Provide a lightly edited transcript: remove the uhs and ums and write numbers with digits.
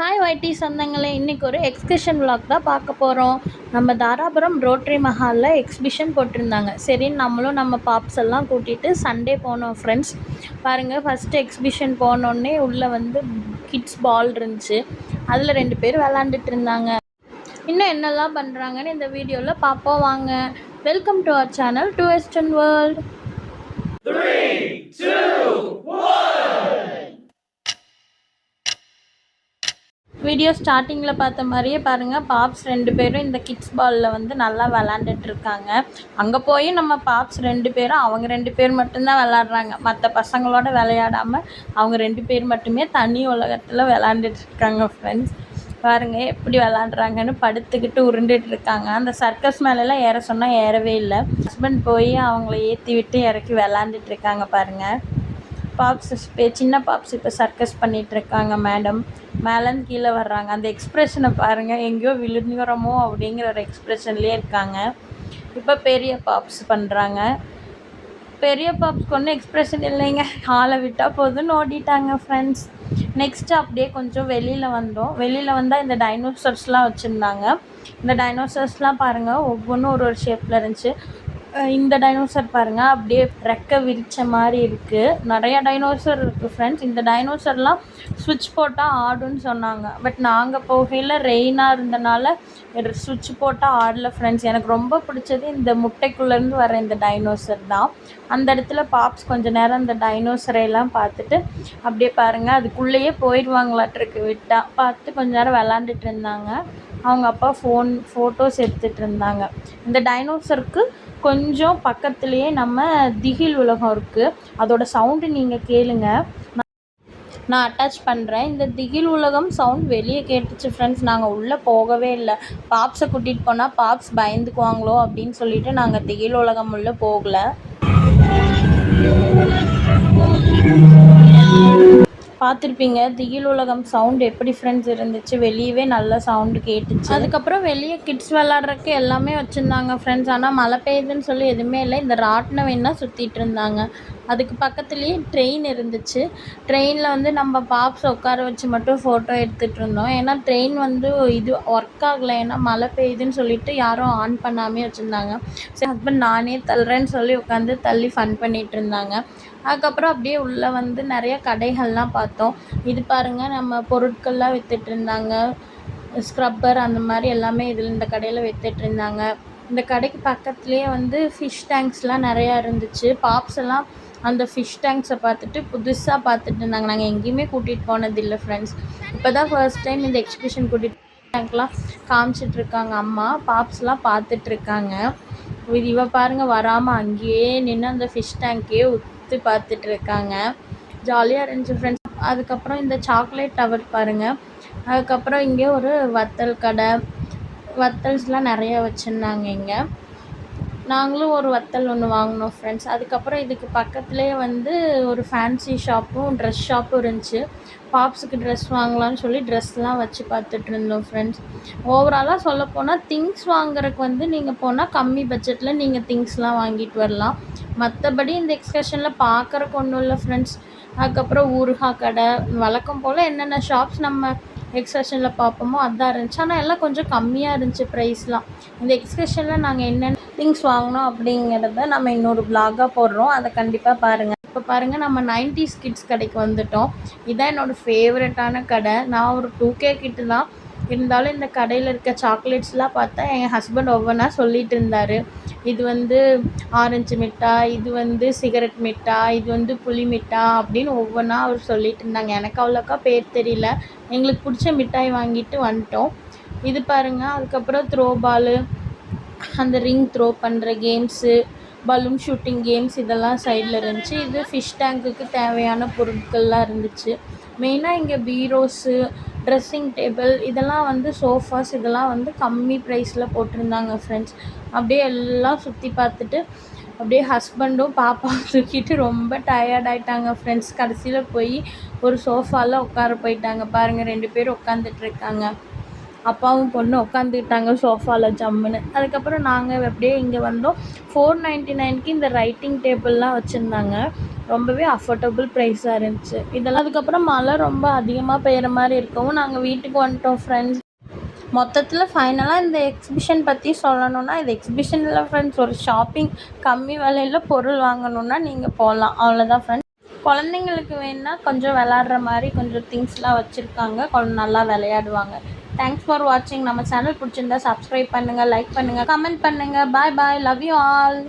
Hi YT சொந்தங்களே, இன்றைக்கி ஒரு எக்ஸ்கர்ஷன் விளாக் தான் பார்க்க போகிறோம். நம்ம தாராபுரம் ரோட்ரி மஹாலில் எக்ஸிபிஷன் போட்டிருந்தாங்க. சரின்னு நம்மளும் நம்ம பாப்ஸ் எல்லாம் கூட்டிகிட்டு சண்டே போனோம் ஃப்ரெண்ட்ஸ். பாருங்கள், ஃபஸ்ட்டு எக்ஸிபிஷன் போனோடனே உள்ளே வந்து கிட்ஸ் பால் இருந்துச்சு. அதில் 2 பேர் விளாண்டுட்டு இருந்தாங்க. இன்னும் என்னெல்லாம் பண்ணுறாங்கன்னு இந்த வீடியோவில் பார்ப்போம் வாங்க. Welcome to our channel to western world. 3, 2, 1. Video ஸ்டார்டிங்கில் பார்த்த மாதிரியே பாருங்கள், பாப்ஸ் 2 பேரும் இந்த கிட்ஸ் பாலில் வந்து நல்லா விளாண்டுட்ருக்காங்க. அங்கே போய் நம்ம பாப்ஸ் 2 பேரும் அவங்க 2 பேர் மட்டும்தான் விளாட்றாங்க. மற்ற பசங்களோட விளையாடாமல் அவங்க 2 பேர் மட்டுமே தனி உலகத்தில் விளாண்டுட்ருக்காங்க ஃப்ரெண்ட்ஸ். பாருங்கள் எப்படி விளாட்றாங்கன்னு. படுத்துக்கிட்டு உருண்டுட்ருக்காங்க. அந்த சர்க்கஸ் மேலெலாம் ஏற சொன்னால் ஏறவே இல்லை. ஹஸ்பண்ட் போய் அவங்கள ஏற்றி விட்டு இறக்கி விளாண்டுட்ருக்காங்க பாருங்கள். பாப்ஸ் சின்ன பாப்ஸ் இப்போ சர்க்கஸ் பண்ணிகிட்ருக்காங்க மேடம். மேலேருந்து கீழே வர்றாங்க. அந்த எக்ஸ்ப்ரெஷனை பாருங்கள், எங்கேயோ விழுந்துகிறோமோ அப்படிங்கிற ஒரு எக்ஸ்ப்ரெஷன்லேயே இருக்காங்க. இப்போ பெரிய பாப்ஸ் பண்ணுறாங்க. பெரிய பாப்ஸ்க்கு ஒன்றும் எக்ஸ்ப்ரெஷன் இல்லைங்க, ஆளை விட்டால் போதுன்னு ஓடிட்டாங்க ஃப்ரெண்ட்ஸ். நெக்ஸ்ட்டு அப்படியே கொஞ்சம் வெளியில் வந்தோம். வெளியில் வந்தால் இந்த டைனோசர்ஸ்லாம் வச்சுருந்தாங்க. இந்த டைனோசர்ஸ்லாம் பாருங்கள், ஒவ்வொன்றும் ஒரு ஷேப்பில் இருந்துச்சு. இந்த டைனோசர் பாருங்கள், அப்படியே ரெக்கை விரித்த மாதிரி இருக்குது. நிறையா டைனோசர் இருக்குது ஃப்ரெண்ட்ஸ். இந்த டைனோசர்லாம் சுவிட்ச் போட்டால் ஆடுன்னு சொன்னாங்க. பட் நாங்கள் போகையில் ரெயினாக இருந்தனால சுவிட்ச் போட்டால் ஆடல ஃப்ரெண்ட்ஸ். எனக்கு ரொம்ப பிடிச்சது இந்த முட்டைக்குள்ளேருந்து வர இந்த டைனோசர் தான். அந்த இடத்துல பாப்ஸ் கொஞ்சம் நேரம் அந்த டைனோசரையெல்லாம் பார்த்துட்டு அப்படியே பாருங்கள், அதுக்குள்ளேயே போயிடுவாங்களாட்டிருக்கு விட்டால். பார்த்து கொஞ்ச நேரம் விளாண்டுட்டு இருந்தாங்க. அவங்க அப்பா ஃபோட்டோஸ் எடுத்துகிட்டு இருந்தாங்க. இந்த டைனோசருக்கு கொஞ்சம் பக்கத்துலேயே நம்ம திகில் உலகம் இருக்குது. அதோட சவுண்டு நீங்கள் கேளுங்க, நான் அட்டாச் பண்ணுறேன். இந்த திகில் உலகம் சவுண்ட் வெளியே கேட்டுச்சு ஃப்ரெண்ட்ஸ். நாங்கள் உள்ளே போகவே இல்லை. பாப்ஸை கூட்டிகிட்டு போனால் பாப்ஸ் பயந்துக்குவாங்களோ அப்படின்னு சொல்லிட்டு நாங்கள் திகில் உலகம் உள்ளே போகலை. பார்த்துருப்பீங்க திகில் உலகம் சவுண்டு எப்படி ஃப்ரெண்ட்ஸ் இருந்துச்சு. வெளியவே நல்ல சவுண்டு கேட்டுச்சு. அதுக்கப்புறம் வெளியே கிட்ஸ் விளாட்றதுக்கு எல்லாமே வச்சுருந்தாங்க ஃப்ரெண்ட்ஸ். ஆனால் மழை பெய்யுதுன்னு சொல்லி எதுவுமே இல்லை. இந்த ராட்டினம் வேணால் சுற்றிட்டு இருந்தாங்க. அதுக்கு பக்கத்துலேயே ட்ரெயின் இருந்துச்சு. ட்ரெயினில் வந்து நம்ம பாப்ஸ் உட்கார வச்சு மட்டும் ஃபோட்டோ எடுத்துகிட்டு இருந்தோம். ஏன்னா ட்ரெயின் வந்து இது ஒர்க் ஆகலை, ஏன்னா மழை பெய்யுதுன்னு சொல்லிட்டு யாரும் ஆன் பண்ணாமே வச்சுருந்தாங்க. சரி, ஹஸ்பண்ட் நானே தள்ளுறேன்னு சொல்லி உட்காந்து தள்ளி ஃபன் பண்ணிகிட்டு இருந்தாங்க. அதுக்கப்புறம் அப்படியே உள்ளே வந்து நிறைய கடைகள்லாம் பார்த்தோம். இது பாருங்கள், நம்ம பொருட்கள்லாம் விற்றுட்டு இருந்தாங்க. ஸ்க்ரப்பர் அந்த மாதிரி எல்லாமே இதில் இந்த கடையில் விற்றுட்டு இருந்தாங்க. இந்த கடைக்கு பக்கத்துலேயே வந்து ஃபிஷ் டேங்க்ஸ்லாம் நிறையா இருந்துச்சு. பாப்ஸ் எல்லாம் அந்த ஃபிஷ் டேங்க்ஸை பார்த்துட்டு புதுசாக பார்த்துட்டு இருந்தாங்க. நாங்கள் எங்கேயுமே கூட்டிகிட்டு போனதில்லை ஃப்ரெண்ட்ஸ். இப்போ தான் ஃபர்ஸ்ட் டைம் இந்த எக்ஸிபிஷன் கூட்டிகிட்டு டேங்க்லாம் காமிச்சிட்ருக்காங்க அம்மா. பாப்ஸ்லாம் பார்த்துட்ருக்காங்க. இவ பாருங்கள், வராமல் அங்கேயே நின்று அந்த ஃபிஷ் டேங்க்கையே பார்த்துட்டு இருக்காங்க. ஜாலியாக இருந்துச்சு ஃப்ரெண்ட்ஸ். அதுக்கப்புறம் இந்த சாக்லேட் டவர் பாருங்கள். அதுக்கப்புறம் இங்கே ஒரு வத்தல் கடை, வத்தல்ஸ்லாம் நிறையா வச்சுருந்தாங்க. இங்கே நாங்களும் ஒரு வத்தல் ஒன்று வாங்கினோம் ஃப்ரெண்ட்ஸ். அதுக்கப்புறம் இதுக்கு பக்கத்துலேயே வந்து ஒரு ஃபேன்சி ஷாப்பும் ட்ரெஸ் ஷாப்பும் இருந்துச்சு. பாப்ஸுக்கு ட்ரெஸ் வாங்கலான்னு சொல்லி ட்ரெஸ்லாம் வச்சு பார்த்துட்டு இருந்தோம் ஃப்ரெண்ட்ஸ். ஓவராலாக சொல்லப்போனால் திங்ஸ் வாங்குறதுக்கு வந்து நீங்கள் போனால் கம்மி பட்ஜெட்டில் நீங்கள் திங்ஸ்லாம் வாங்கிட்டு வரலாம். மற்றபடி இந்த எக்ஸ்கர்ஷனில் பார்க்குறக்கு ஒன்றும் இல்லை ஃப்ரெண்ட்ஸ். அதுக்கப்புறம் ஊறுகாய் கடை, வழக்கம் போல் என்னென்ன ஷாப்ஸ் நம்ம எக்ஸ்கர்ஷனில் பார்ப்போமோ அதான் இருந்துச்சு. ஆனால் எல்லாம் கொஞ்சம் கம்மியாக இருந்துச்சு ப்ரைஸ்லாம். இந்த எக்ஸ்கர்ஷனில் நாங்கள் என்னென்ன திங்ஸ் வாங்கினோம் அப்படிங்கிறத நம்ம இன்னொரு வ்ளாகாக போடுறோம், அதை கண்டிப்பாக பாருங்கள். இப்போ பாருங்கள், நம்ம 90s கிட்ஸ் கடைக்கு வந்துவிட்டோம். இதான் என்னோடய ஃபேவரட்டான கடை. நான் ஒரு 2K கிட்ட தான் இருந்தாலும் இந்த கடையில் இருக்க சாக்லேட்ஸ்லாம் பார்த்தா எங்கள் ஹஸ்பண்ட் ஒவ்வொன்றா சொல்லிகிட்டு இருந்தார். இது வந்து ஆரஞ்சு மிட்டாய், இது வந்து சிகரெட் மிட்டாய், இது வந்து புளி மிட்டாய் அப்படின்னு ஒவ்வொன்றா அவர் சொல்லிகிட்டு இருந்தாங்க. எனக்கு அவ்வளோக்கா பேர் தெரியல. எங்களுக்கு பிடிச்ச மிட்டாய் வாங்கிட்டு வந்துட்டோம். இது பாருங்கள். அதுக்கப்புறம் த்ரோ பாலு, அந்த ரிங் த்ரோ பண்ணுற கேம்ஸு, பலூன் ஷூட்டிங் கேம்ஸ் இதெல்லாம் சைடில் இருந்துச்சு. இது ஃபிஷ் டேங்க்குக்கு தேவையான பொருட்கள்லாம் இருந்துச்சு. மெயினாக இங்கே பீரோஸு, ட்ரெஸ்ஸிங் டேபிள், இதெல்லாம் வந்து சோஃபாஸ், இதெல்லாம் வந்து கம்மி ப்ரைஸில் போட்டிருந்தாங்க ஃப்ரெண்ட்ஸ். அப்படியே எல்லாம் சுற்றி பார்த்துட்டு அப்படியே ஹஸ்பண்டும் பாப்பாவும் தூக்கிட்டு ரொம்ப டயர்ட் ஆகிட்டாங்க ஃப்ரெண்ட்ஸ். கடைசியில் போய் ஒரு சோஃபாவில் உட்கார போயிட்டாங்க. பாருங்கள், 2 பேர் உட்காந்துட்ருக்காங்க. அப்பாவும் பொண்ணு உட்காந்துக்கிட்டாங்க சோஃபாவில் ஜம்முன்னு. அதுக்கப்புறம் நாங்கள் அப்படியே இங்கே வந்தோம். 499க்கு இந்த ரைட்டிங் டேபிள்லாம் வச்சுருந்தாங்க. ரொம்பவே அஃபோர்டபுள் ப்ரைஸாக இருந்துச்சு. இதெல்லாம் அதுக்கப்புறம் மழை ரொம்ப அதிகமாக பெய்கிற மாதிரி இருக்கவும் நாங்கள் வீட்டுக்கு வந்துட்டோம் ஃப்ரெண்ட்ஸ். மொத்தத்தில் ஃபைனலாக இந்த எக்ஸிபிஷன் பற்றி சொல்லணுன்னா, இது எக்ஸிபிஷன் இல்லை ஃப்ரெண்ட்ஸ், ஒரு ஷாப்பிங். கம்மி விலையில் பொருள் வாங்கணுன்னா நீங்கள் போகலாம், அவ்வளோதான் ஃப்ரெண்ட்ஸ். குழந்தைங்களுக்கு வேணுன்னா கொஞ்சம் விளாட்ற மாதிரி கொஞ்சம் திங்ஸ்லாம் வச்சுருக்காங்க, நல்லா விளையாடுவாங்க. தேங்க்ஸ் ஃபார் வாட்சிங். நம்ம சேனல் பிடிச்சிருந்தா சப்ஸ்கிரைப் பண்ணுங்கள், லைக் பண்ணுங்கள், கமெண்ட் பண்ணுங்கள். பாய் பாய், லவ் யூ ஆல்.